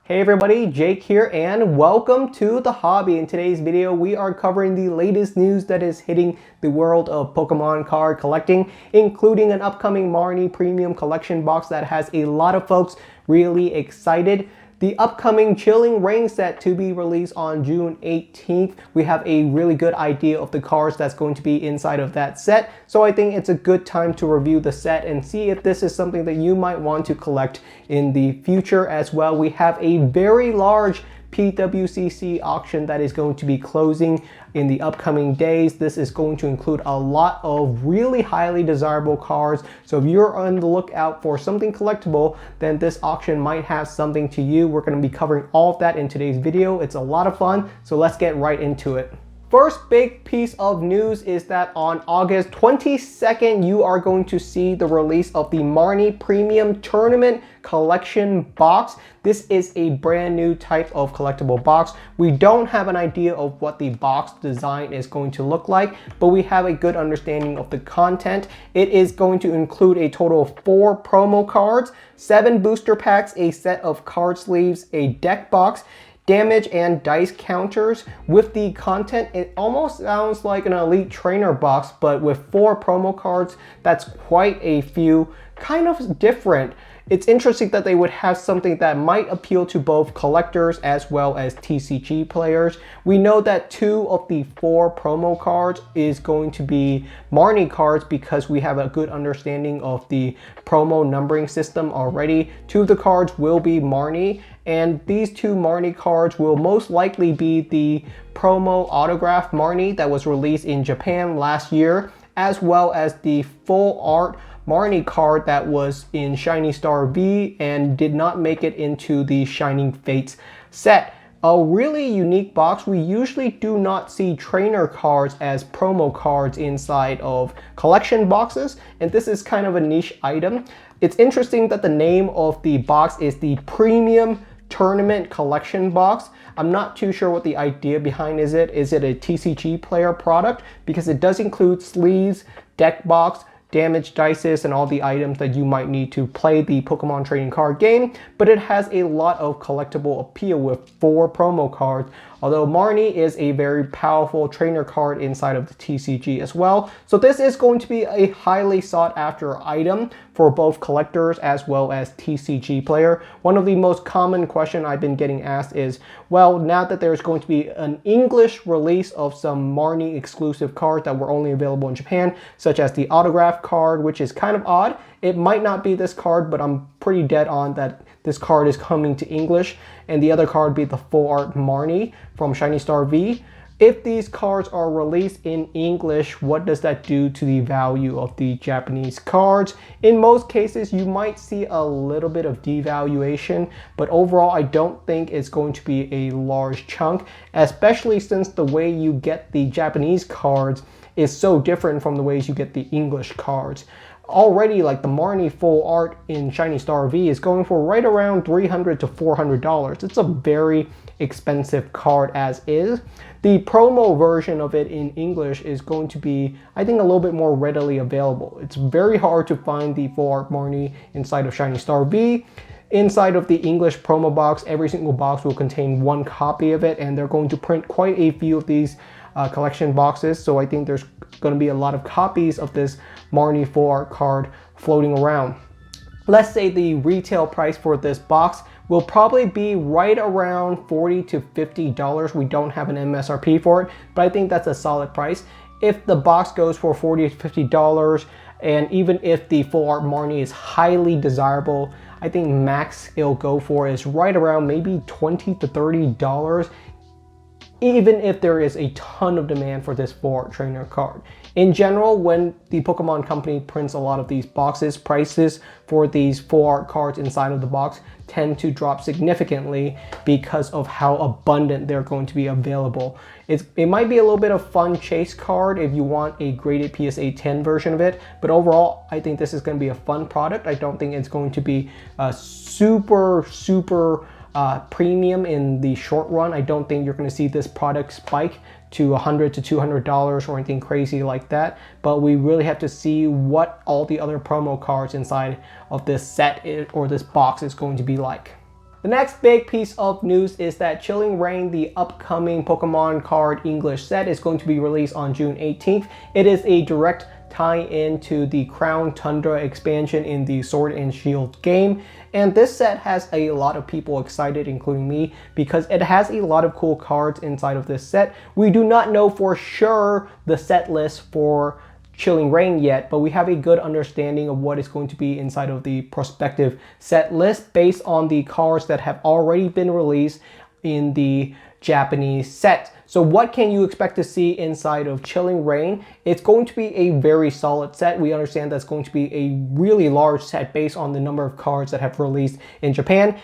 Hey everybody, Jake here and welcome to the hobby. In today's video, we are covering the latest news that is hitting the world of Pokemon card collecting, including an upcoming Marnie Premium Collection box that has a lot of folks really excited. The upcoming Chilling Reign set to be released on June 18th. We have a really good idea of the cards that's going to be inside of that set. So I think it's a good time to review the set and see if this is something that you might want to collect in the future as well. We have a very large PWCC auction that is going to be closing in the upcoming days. This is going to include a lot of really highly desirable cards. So if you're on the lookout for something collectible, then this auction might have something to you. We're going to be covering all of that in today's video. It's a lot of fun, so let's get right into it. First big piece of news is that on August 22nd, you are going to see the release of the Marnie Premium Tournament Collection box. This is a brand new type of collectible box. We don't have an idea of what the box design is going to look like, but we have a good understanding of the content. It is going to include a total of 4 promo cards, 7 booster packs, a set of card sleeves, a deck box, damage and dice counters. With the content, it almost sounds like an Elite Trainer box, but with 4 promo cards, that's quite a few. Kind of different. It's interesting that they would have something that might appeal to both collectors as well as TCG players. We know that 2 of the 4 promo cards is going to be Marnie cards because we have a good understanding of the promo numbering system already. 2 of the cards will be Marnie, and these 2 Marnie cards will most likely be the promo autograph Marnie that was released in Japan last year, as well as the full art Marnie card that was in Shiny Star V and did not make it into the Shining Fates set. A really unique box. We usually do not see trainer cards as promo cards inside of collection boxes, and this is kind of a niche item. It's interesting that the name of the box is the Premium Tournament Collection box. I'm not too sure what the idea behind is it. Is it a TCG player product? Because it does include sleeves, deck box, damage dices, and all the items that you might need to play the Pokemon trading card game, but it has a lot of collectible appeal with 4 promo cards, although Marnie is a very powerful trainer card inside of the TCG as well. So this is going to be a highly sought after item for both collectors as well as TCG player. One of the most common questions I've been getting asked is, well, now that there's going to be an English release of some Marnie exclusive cards that were only available in Japan, such as the autograph card, which is kind of odd. It might not be this card, but I'm pretty dead on that this card is coming to English, and the other card be the full art Marnie from Shiny Star V. If these cards are released in English, what does that do to the value of the Japanese cards? In most cases, you might see a little bit of devaluation, but overall, I don't think it's going to be a large chunk, especially since the way you get the Japanese cards is so different from the ways you get the English cards. Already, like the Marnie full art in Shiny Star V is going for right around $300 to $400. It's a very expensive card as is. The promo version of it in English is going to be, I think, a little bit more readily available. It's very hard to find the full art Marnie inside of Shiny Star V. Inside of the English promo box, every single box will contain 1 copy of it, and they're going to print quite a few of these collection boxes, so I think there's going to be a lot of copies of this Marnie full art card floating around. Let's say the retail price for this box will probably be right around $40 to $50. We don't have an MSRP for it, but I think that's a solid price. If the box goes for $40 to $50, and even if the full art Marnie is highly desirable, I think max it'll go for is right around maybe $20 to $30, even if there is a ton of demand for this full art trainer card. In general, when the Pokemon company prints a lot of these boxes, prices for these full art cards inside of the box tend to drop significantly because of how abundant they're going to be available. It might be a little bit of fun chase card if you want a graded PSA 10 version of it, but overall, I think this is going to be a fun product. I don't think it's going to be super premium in the short run. I don't think you're going to see this product spike to $100 to $200 or anything crazy like that, but we really have to see what all the other promo cards inside of this set or this box is going to be like. The next big piece of news is that Chilling Reign, the upcoming Pokemon card English set, is going to be released on June 18th. It is a direct tie-in to the Crown Tundra expansion in the Sword and Shield game. And this set has a lot of people excited, including me, because it has a lot of cool cards inside of this set. We do not know for sure the set list for Chilling Reign yet, but we have a good understanding of what is going to be inside of the prospective set list based on the cards that have already been released in the Japanese set. So what can you expect to see inside of Chilling Reign? It's going to be a very solid set. We understand that's going to be a really large set based on the number of cards that have released in Japan.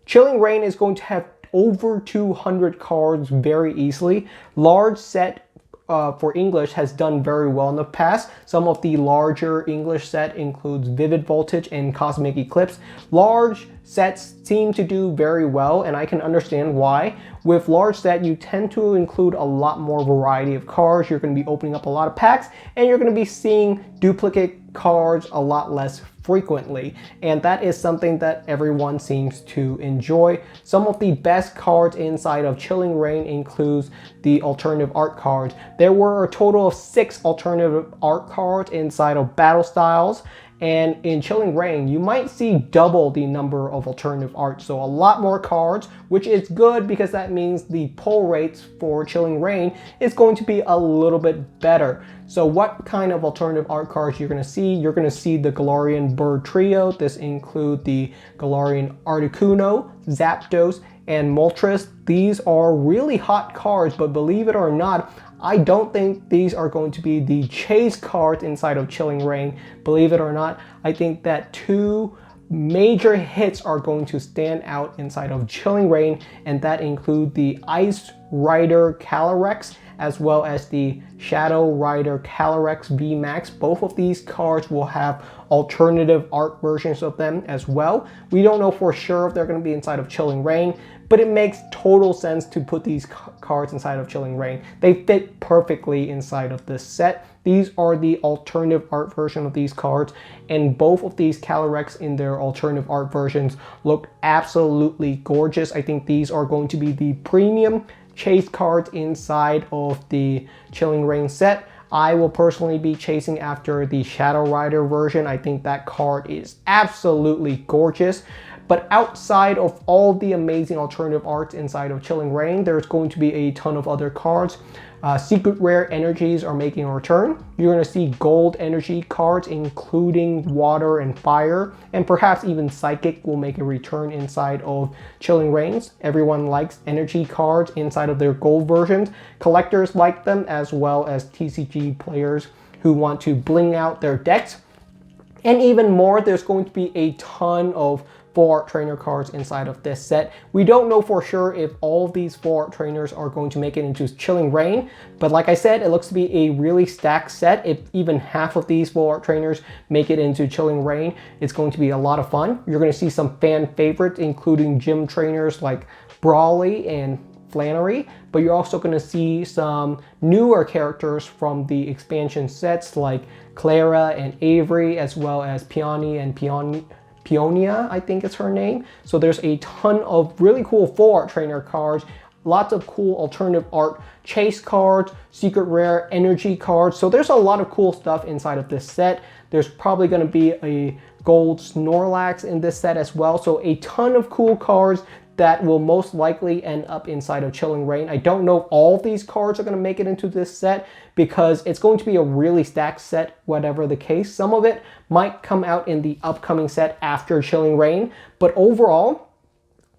Chilling Reign is going to have over 200 cards very easily. Large set for English has done very well in the past. Some of the larger English set includes Vivid Voltage and Cosmic Eclipse. Large sets seem to do very well, and I can understand why. With large set, you tend to include a lot more variety of cards. You're going to be opening up a lot of packs, and you're going to be seeing duplicate cards a lot less frequently, and that is something that everyone seems to enjoy. Some of the best cards inside of Chilling Reign includes the alternative art cards. There were a total of 6 alternative art cards inside of Battle Styles, and in Chilling Reign, you might see double the number of alternative art. So a lot more cards, which is good because that means the pull rates for Chilling Reign is going to be a little bit better. So what kind of alternative art cards you're going to see? You're going to see the Galarian Bird Trio. This includes the Galarian Articuno, Zapdos, and Moltres. These are really hot cards, but believe it or not, I don't think these are going to be the chase cards inside of Chilling Reign. Believe it or not, I think that 2 major hits are going to stand out inside of Chilling Reign, and that include the Ice Rider Calyrex as well as the Shadow Rider Calyrex VMAX. Both of these cards will have alternative art versions of them as well. We don't know for sure if they're going to be inside of Chilling Reign, but it makes total sense to put these cards inside of Chilling Reign. They fit perfectly inside of this set. These are the alternative art version of these cards, and both of these Calyrex in their alternative art versions look absolutely gorgeous. I think these are going to be the premium chase cards inside of the Chilling Reign set. I will personally be chasing after the Shadow Rider version. I think that card is absolutely gorgeous. But outside of all the amazing alternative arts inside of Chilling Reign, there's going to be a ton of other cards. Secret Rare Energies are making a return. You're going to see Gold Energy cards, including Water and Fire, and perhaps even Psychic will make a return inside of Chilling Reigns. Everyone likes energy cards inside of their Gold versions. Collectors like them, as well as TCG players who want to bling out their decks. And even more, there's going to be a ton of Full Art Trainer cards inside of this set. We don't know for sure if all of these Full Art Trainers are going to make it into Chilling Reign, but like I said, it looks to be a really stacked set. If even half of these Full Art Trainers make it into Chilling Reign, it's going to be a lot of fun. You're going to see some fan favorites, including gym trainers like Brawly and Flannery, but you're also going to see some newer characters from the expansion sets like Clara and Avery, as well as Peony and Peonia, I think is her name. So there's a ton of really cool Full Art Trainer cards, lots of cool alternative art chase cards, secret rare energy cards. So there's a lot of cool stuff inside of this set. There's probably going to be a gold Snorlax in this set as well. So a ton of cool cards that will most likely end up inside of Chilling Reign. I don't know if all of these cards are going to make it into this set because it's going to be a really stacked set, whatever the case. Some of it might come out in the upcoming set after Chilling Reign, but overall,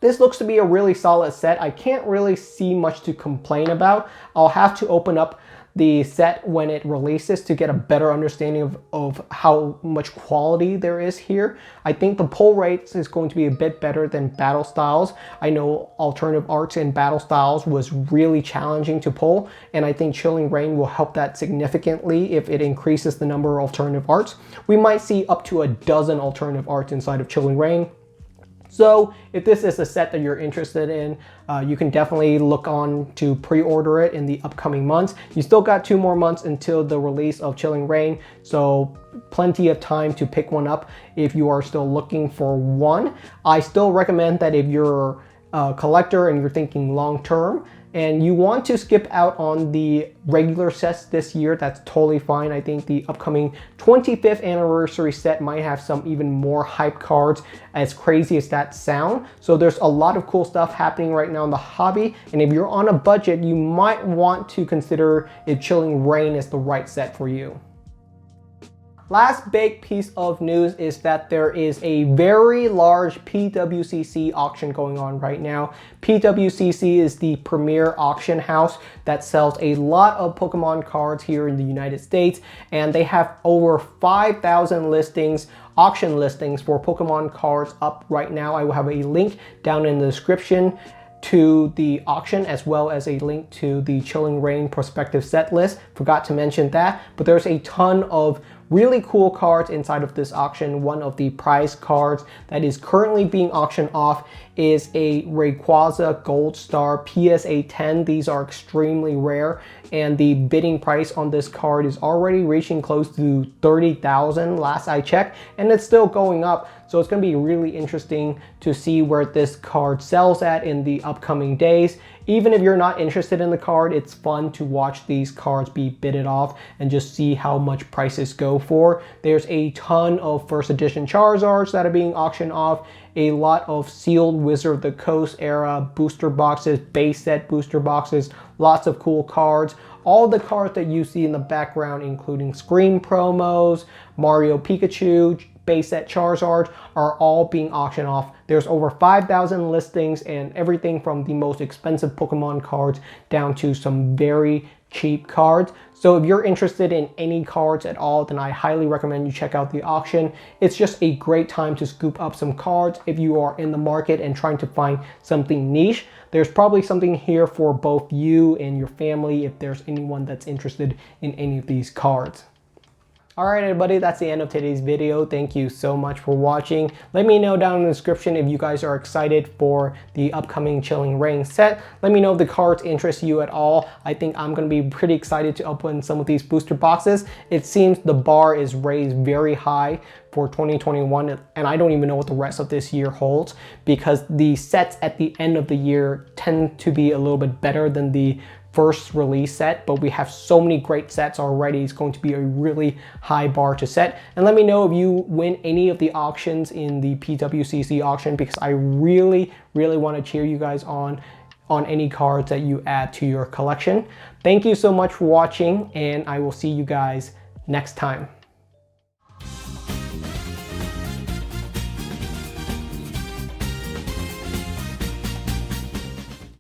this looks to be a really solid set. I can't really see much to complain about. I'll have to open up the set when it releases to get a better understanding of how much quality there is here. I think the pull rates is going to be a bit better than Battle Styles. I know alternative arts in Battle Styles was really challenging to pull, and I think Chilling Reign will help that significantly if it increases the number of alternative arts. We might see up to a dozen alternative arts inside of Chilling Reign. So if this is a set that you're interested in, you can definitely look on to pre-order it in the upcoming months. You still got 2 more months until the release of Chilling Reign, so plenty of time to pick one up if you are still looking for one. I still recommend that if you're a collector and you're thinking long term, and you want to skip out on the regular sets this year, that's totally fine. I think the upcoming 25th anniversary set might have some even more hype cards, as crazy as that sound. So there's a lot of cool stuff happening right now in the hobby, and if you're on a budget, you might want to consider if Chilling Reign is the right set for you. Last big piece of news is that there is a very large PWCC auction going on right now. PWCC is the premier auction house that sells a lot of Pokemon cards here in the United States, and they have over 5,000 listings, auction listings for Pokemon cards up right now. I will have a link down in the description to the auction, as well as a link to the Chilling Reign prospective set list. Forgot to mention that, but there's a ton of really cool cards inside of this auction. One of the prize cards that is currently being auctioned off is a Rayquaza Gold Star PSA 10. These are extremely rare, and the bidding price on this card is already reaching close to 30,000 last I checked, and it's still going up. So it's going to be really interesting to see where this card sells at in the upcoming days. Even if you're not interested in the card, it's fun to watch these cards be bidded off and just see how much prices go for. There's a ton of first edition Charizards that are being auctioned off, a lot of sealed Wizard of the Coast era booster boxes, base set booster boxes, lots of cool cards. All the cards that you see in the background, including Scream promos, Mario Pikachu, base set Charizard, are all being auctioned off. There's over 5,000 listings, and everything from the most expensive Pokemon cards down to some very cheap cards. So if you're interested in any cards at all, then I highly recommend you check out the auction. It's just a great time to scoop up some cards if you are in the market and trying to find something niche. There's probably something here for both you and your family if there's anyone that's interested in any of these cards. Alright everybody, that's the end of today's video. Thank you so much for watching. Let me know down in the description if you guys are excited for the upcoming Chilling Reign set. Let me know if the cards interest you at all. I think I'm going to be pretty excited to open some of these booster boxes. It seems the bar is raised very high for 2021, and I don't even know what the rest of this year holds, because the sets at the end of the year tend to be a little bit better than the first release set, but we have so many great sets already. It's going to be a really high bar to set. And let me know if you win any of the auctions in the PWCC auction, because I really want to cheer you guys on any cards that you add to your collection. Thank you so much for watching, and I will see you guys next time.